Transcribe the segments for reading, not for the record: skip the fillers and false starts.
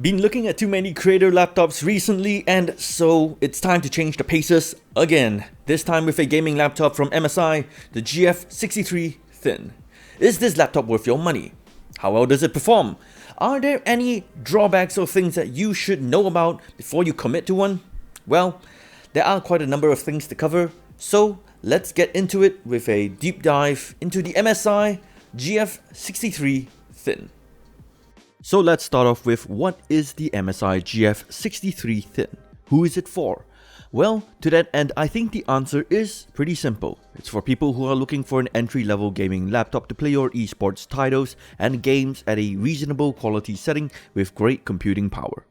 Been looking at too many creator laptops recently, and so it's time to change the paces again. This time with a gaming laptop from MSI, the GF63 Thin. Is this laptop worth your money? How well does it perform? Are there any drawbacks or things that you should know about before you commit to one? Well, there are quite a number of things to cover, so let's get into it with a deep dive into the MSI GF63 Thin. So let's start off with, what is the MSI GF63 Thin? Who is it for? Well, to that end, I think the answer is pretty simple. It's for people who are looking for an entry-level gaming laptop to play your esports titles and games at a reasonable quality setting with great computing power.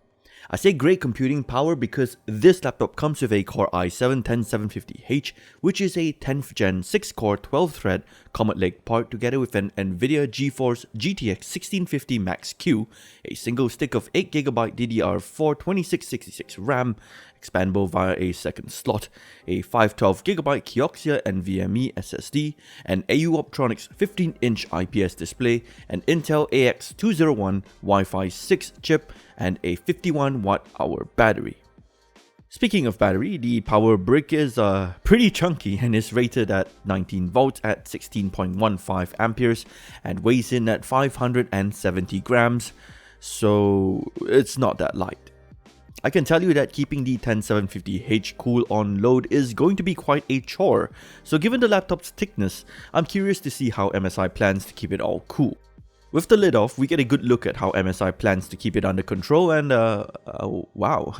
I say great computing power because this laptop comes with a Core i7-10750H, which is a 10th gen 6-core 12-thread Comet Lake part, together with an NVIDIA GeForce GTX 1650 Max-Q, a single stick of 8GB DDR4 2666 RAM, expandable via a second slot, a 512GB Kioxia NVMe SSD, an AU Optronics 15-inch IPS display, an Intel AX201 Wi-Fi 6 chip, and a 51Wh battery. Speaking of battery, the power brick is pretty chunky and is rated at 19 volts at 16.15 amperes and weighs in at 570 grams, so it's not that light. I can tell you that keeping the 10750H cool on load is going to be quite a chore, so given the laptop's thickness, I'm curious to see how MSI plans to keep it all cool. With the lid off, we get a good look at how MSI plans to keep it under control, and wow.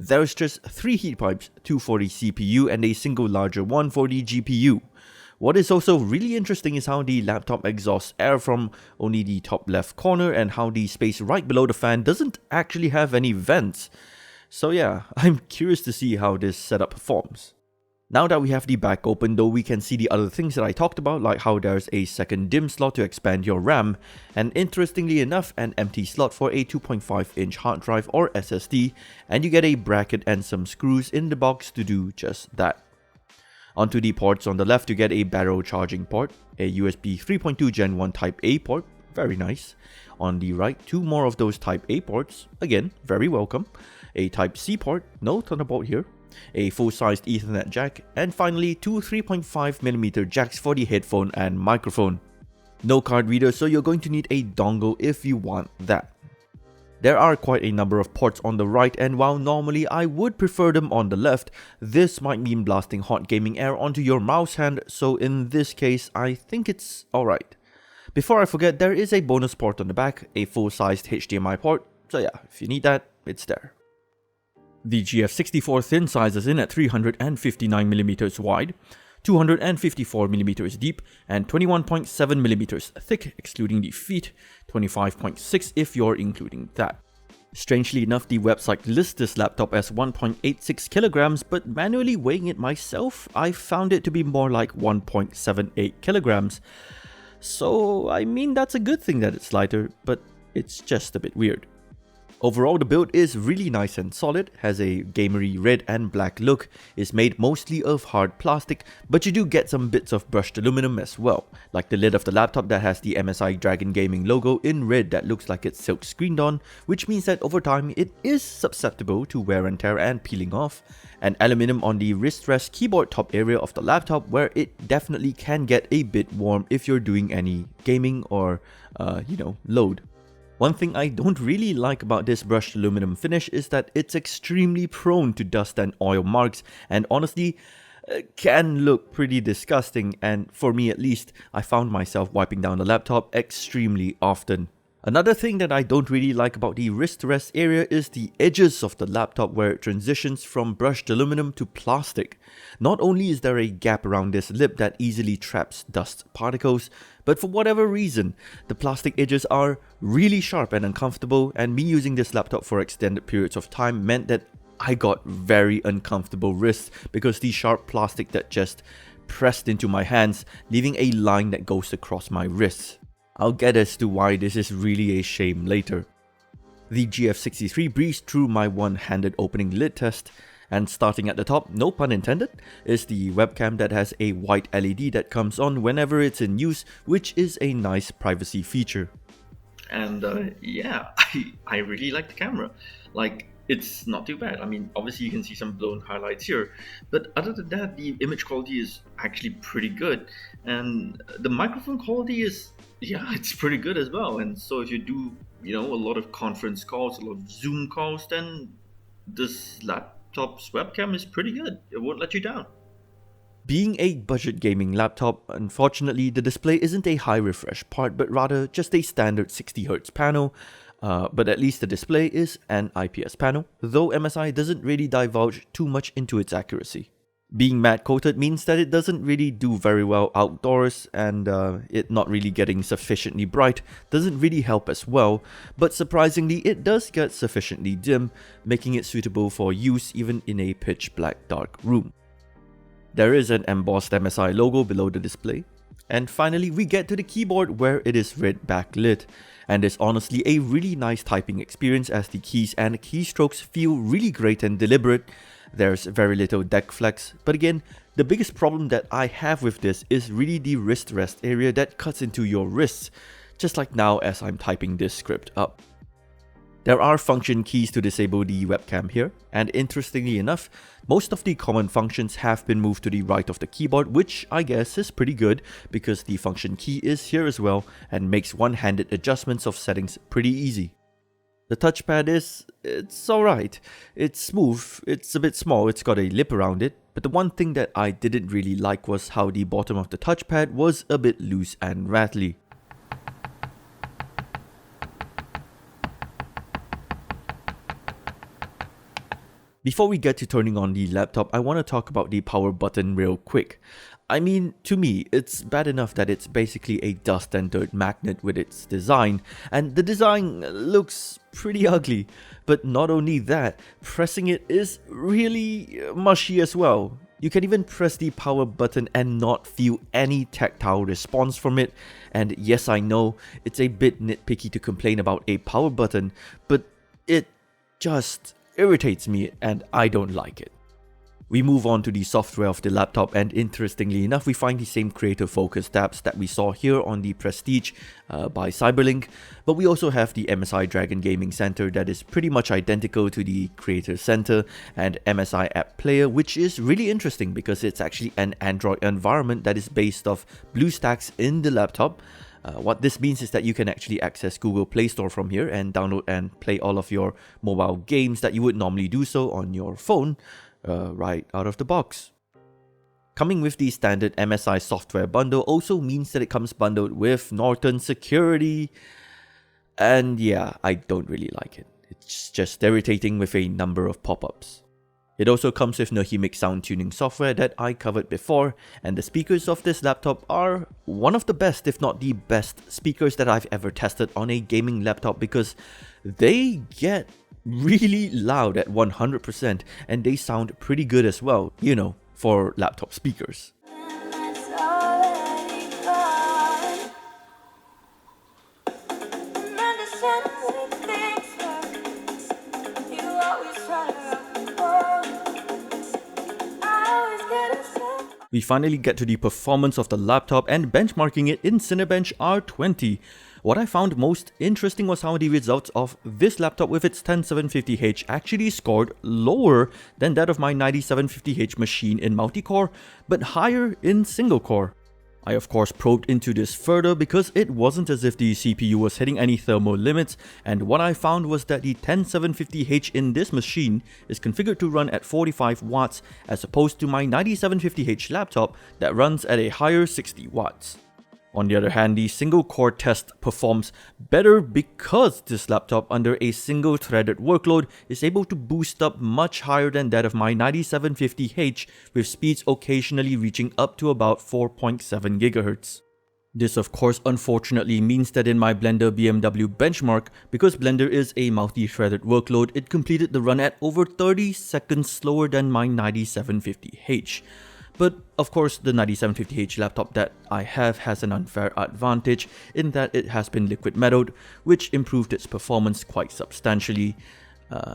There's just 3 heat pipes, 2 for the CPU and a single larger one for the GPU. What is also really interesting is how the laptop exhausts air from only the top left corner, and how the space right below the fan doesn't actually have any vents. So yeah, I'm curious to see how this setup performs. Now that we have the back open though, we can see the other things that I talked about, like how there's a second DIMM slot to expand your RAM, and interestingly enough, an empty slot for a 2.5-inch hard drive or SSD, and you get a bracket and some screws in the box to do just that. Onto the ports on the left, you get a barrel charging port, a USB 3.2 Gen 1 Type A port, very nice. On the right, 2 more of those Type A ports, again, very welcome. A Type C port, no Thunderbolt here. A full-sized Ethernet jack, and finally 2 3.5mm jacks for the headphone and microphone. No card reader, so you're going to need a dongle if you want that. There are quite a number of ports on the right, and while normally I would prefer them on the left, this might mean blasting hot gaming air onto your mouse hand, so in this case I think it's alright. Before I forget, there is a bonus port on the back, a full-sized HDMI port, so yeah, if you need that, it's there. The GF64 Thin sizes in at 359mm wide, 254mm deep, and 21.7mm thick excluding the feet, 25.6 if you're including that. Strangely enough, the website lists this laptop as 1.86 kilograms, but manually weighing it myself, I found it to be more like 1.78 kilograms. So I mean, that's a good thing that it's lighter, but it's just a bit weird. Overall, the build is really nice and solid, has a gamery red and black look, is made mostly of hard plastic, but you do get some bits of brushed aluminum as well, like the lid of the laptop that has the MSI Dragon Gaming logo in red that looks like it's silk screened on, which means that over time it is susceptible to wear and tear and peeling off, and aluminum on the wrist rest keyboard top area of the laptop, where it definitely can get a bit warm if you're doing any gaming or, load. One thing I don't really like about this brushed aluminum finish is that it's extremely prone to dust and oil marks, and honestly, can look pretty disgusting, and for me at least, I found myself wiping down the laptop extremely often. Another thing that I don't really like about the wrist rest area is the edges of the laptop, where it transitions from brushed aluminum to plastic. Not only is there a gap around this lip that easily traps dust particles, but for whatever reason, the plastic edges are really sharp and uncomfortable, and me using this laptop for extended periods of time meant that I got very uncomfortable wrists because the sharp plastic that just pressed into my hands, leaving a line that goes across my wrists. I'll get as to why this is really a shame later. The GF63 breezed through my one-handed opening lid test, and starting at the top, no pun intended, is the webcam that has a white LED that comes on whenever it's in use, which is a nice privacy feature. and yeah, I really like the camera. Like, it's not too bad. I mean, obviously you can see some blown highlights here, but other than that, the image quality is actually pretty good, and the microphone quality is, yeah, it's pretty good as well. And so if you do, a lot of conference calls, a lot of Zoom calls, then this laptop's webcam is pretty good. It won't let you down. Being a budget gaming laptop, unfortunately the display isn't a high refresh part, but rather just a standard 60Hz panel. But at least the display is an IPS panel, though MSI doesn't really divulge too much into its accuracy. Being matte coated means that it doesn't really do very well outdoors, and it not really getting sufficiently bright doesn't really help as well, but surprisingly it does get sufficiently dim, making it suitable for use even in a pitch black dark room. There is an embossed MSI logo below the display. And finally, we get to the keyboard where it is red backlit, and is honestly a really nice typing experience as the keys and keystrokes feel really great and deliberate. There's very little deck flex, but again, the biggest problem that I have with this is really the wrist rest area that cuts into your wrists, just like now as I'm typing this script up. There are function keys to disable the webcam here, and interestingly enough, most of the common functions have been moved to the right of the keyboard, which I guess is pretty good because the function key is here as well and makes one-handed adjustments of settings pretty easy. The touchpad it's alright. It's smooth, it's a bit small, it's got a lip around it, but the one thing that I didn't really like was how the bottom of the touchpad was a bit loose and rattly. Before we get to turning on the laptop, I want to talk about the power button real quick. I mean, to me, it's bad enough that it's basically a dust and dirt magnet with its design, and the design looks pretty ugly. But not only that, pressing it is really mushy as well. You can even press the power button and not feel any tactile response from it. And yes, I know, it's a bit nitpicky to complain about a power button, but it just irritates me and I don't like it. We move on to the software of the laptop, and interestingly enough, we find the same creator focus tabs that we saw here on the Prestige by Cyberlink, but we also have the MSI Dragon Gaming Center that is pretty much identical to the Creator Center and MSI App Player, which is really interesting because it's actually an Android environment that is based off BlueStacks in the laptop. What this means is that you can actually access Google Play Store from here and download and play all of your mobile games that you would normally do so on your phone right out of the box. Coming with the standard MSI software bundle also means that it comes bundled with Norton security, and yeah, I don't really like it. It's just irritating with a number of pop-ups. It also comes with Nahimic sound tuning software that I covered before, and the speakers of this laptop are one of the best, if not the best, speakers that I've ever tested on a gaming laptop because they get really loud at 100% and they sound pretty good as well, for laptop speakers. We finally get to the performance of the laptop and benchmarking it in Cinebench R20. What I found most interesting was how the results of this laptop with its 10750H actually scored lower than that of my 9750H machine in multi-core, but higher in single-core. I of course probed into this further because it wasn't as if the CPU was hitting any thermal limits, and what I found was that the 10750H in this machine is configured to run at 45 watts as opposed to my 9750H laptop that runs at a higher 60 watts. On the other hand, the single core test performs better because this laptop under a single threaded workload is able to boost up much higher than that of my 9750H, with speeds occasionally reaching up to about 4.7 GHz. This of course unfortunately means that in my Blender BMW benchmark, because Blender is a multi-threaded workload, it completed the run at over 30 seconds slower than my 9750H. But of course, the 9750H laptop that I have has an unfair advantage in that it has been liquid metalled, which improved its performance quite substantially.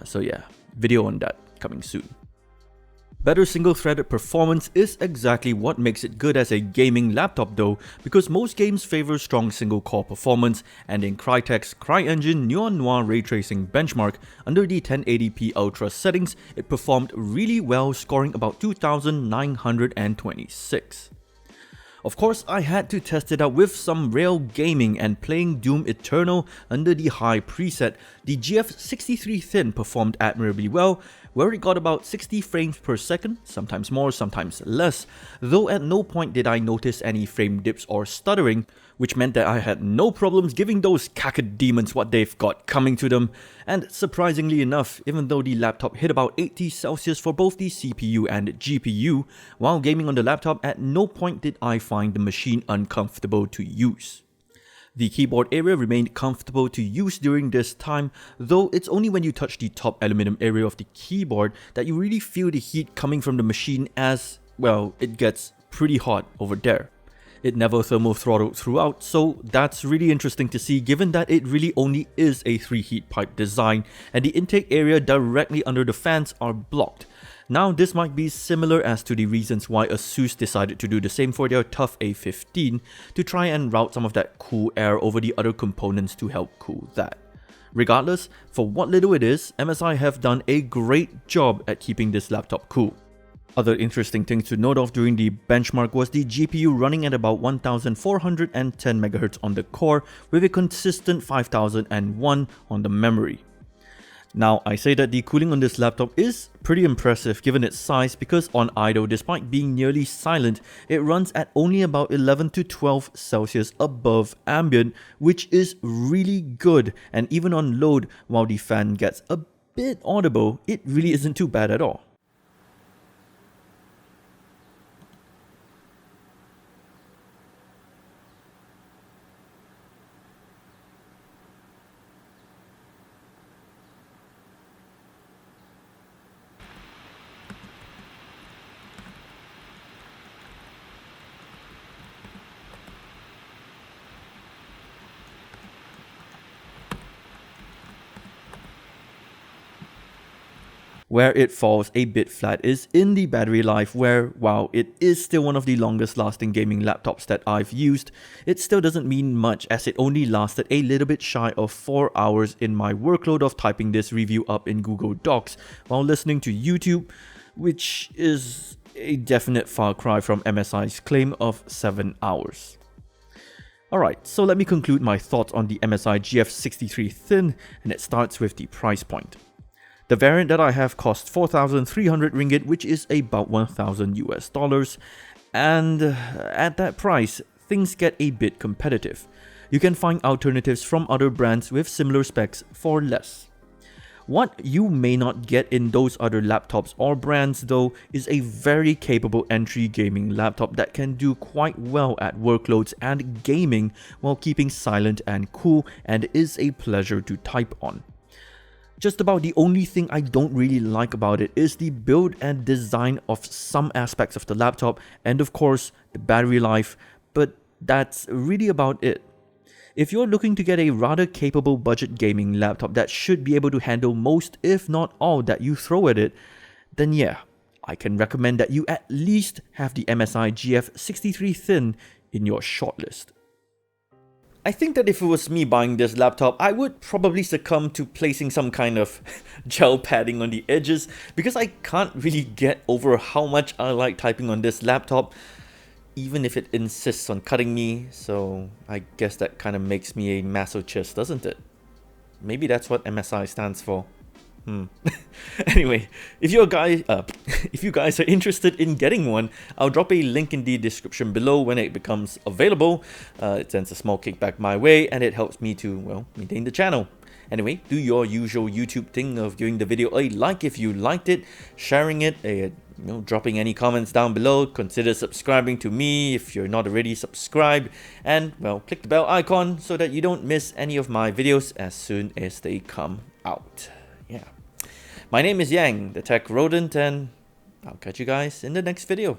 So yeah, video on that coming soon. Better single-threaded performance is exactly what makes it good as a gaming laptop though, because most games favor strong single-core performance, and in Crytek's CryEngine Neon Noir ray tracing benchmark, under the 1080p Ultra settings, it performed really well, scoring about 2926. Of course, I had to test it out with some real gaming, and playing Doom Eternal under the high preset, the GF63 Thin performed admirably well, where it got about 60 frames per second, sometimes more, sometimes less, though at no point did I notice any frame dips or stuttering, which meant that I had no problems giving those cacodemons what they've got coming to them. And surprisingly enough, even though the laptop hit about 80 Celsius for both the CPU and GPU, while gaming on the laptop, at no point did I find the machine uncomfortable to use. The keyboard area remained comfortable to use during this time, though it's only when you touch the top aluminum area of the keyboard that you really feel the heat coming from the machine, as, well, it gets pretty hot over there. It never thermal throttled throughout, so that's really interesting to see, given that it really only is a 3 heat pipe design and the intake area directly under the fans are blocked. Now, this might be similar as to the reasons why ASUS decided to do the same for their Tough A15 to try and route some of that cool air over the other components to help cool that. Regardless, for what little it is, MSI have done a great job at keeping this laptop cool. Other interesting things to note of during the benchmark was the GPU running at about 1410 MHz on the core with a consistent 5001 on the memory. Now, I say that the cooling on this laptop is pretty impressive given its size, because on idle, despite being nearly silent, it runs at only about 11 to 12 Celsius above ambient, which is really good, and even on load, while the fan gets a bit audible, it really isn't too bad at all. Where it falls a bit flat is in the battery life, where, while it is still one of the longest lasting gaming laptops that I've used, it still doesn't mean much, as it only lasted a little bit shy of 4 hours in my workload of typing this review up in Google Docs while listening to YouTube, which is a definite far cry from MSI's claim of 7 hours. Alright, so let me conclude my thoughts on the MSI GF63 Thin, and it starts with the price point. The variant that I have costs 4,300 ringgit, which is about $1,000 US, and at that price, things get a bit competitive. You can find alternatives from other brands with similar specs for less. What you may not get in those other laptops or brands though is a very capable entry gaming laptop that can do quite well at workloads and gaming while keeping silent and cool, and is a pleasure to type on. Just about the only thing I don't really like about it is the build and design of some aspects of the laptop, and of course the battery life, but that's really about it. If you're looking to get a rather capable budget gaming laptop that should be able to handle most, if not all, that you throw at it, then yeah, I can recommend that you at least have the MSI GF63 Thin in your shortlist. I think that if it was me buying this laptop, I would probably succumb to placing some kind of gel padding on the edges, because I can't really get over how much I like typing on this laptop, even if it insists on cutting me, so I guess that kind of makes me a masochist, doesn't it? Maybe that's what MSI stands for. Anyway, if you guys are interested in getting one, I'll drop a link in the description below when it becomes available. It sends a small kickback my way, and it helps me to, well, maintain the channel. Anyway, do your usual YouTube thing of giving the video a like if you liked it, sharing it, dropping any comments down below. Consider subscribing to me if you're not already subscribed, and, well, click the bell icon so that you don't miss any of my videos as soon as they come out. Yeah. My name is Yang, the Tech Rodent, and I'll catch you guys in the next video.